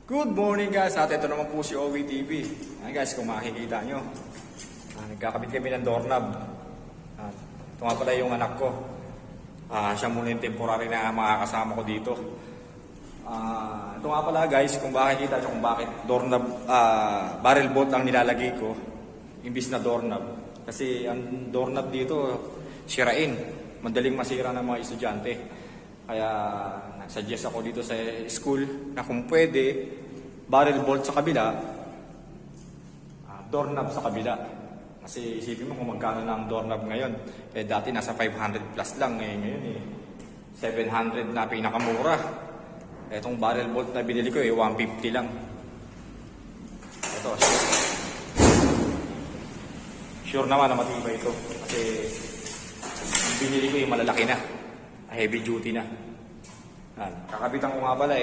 Good morning guys, at ito naman po si OV TV. Ay guys, kung makikita nyo, nagkakabit kami ng doorknob. Ito nga pala yung anak ko. Siya muna yung temporary na makakasama ko dito. Ito nga pala guys, kung makikita nyo kung bakit doorknob, barrel bolt ang nilalagay ko imbis na doorknob. Kasi ang doorknob dito, sirain. Madaling masira ng mga estudyante. Kaya nag-suggest ako dito sa school na kung pwede, barrel bolt sa kabila, doorknob sa kabila. Kasi isipin mo kung magkano na ang doorknob ngayon. Dati nasa 500 plus lang, ngayon 700 na pinakamura. Itong barrel bolt na binili ko 150 lang. Ito, sure naman na matibay ito. Kasi binili ko yung malalaki na, heavy duty na. Kakabitan ko nga pala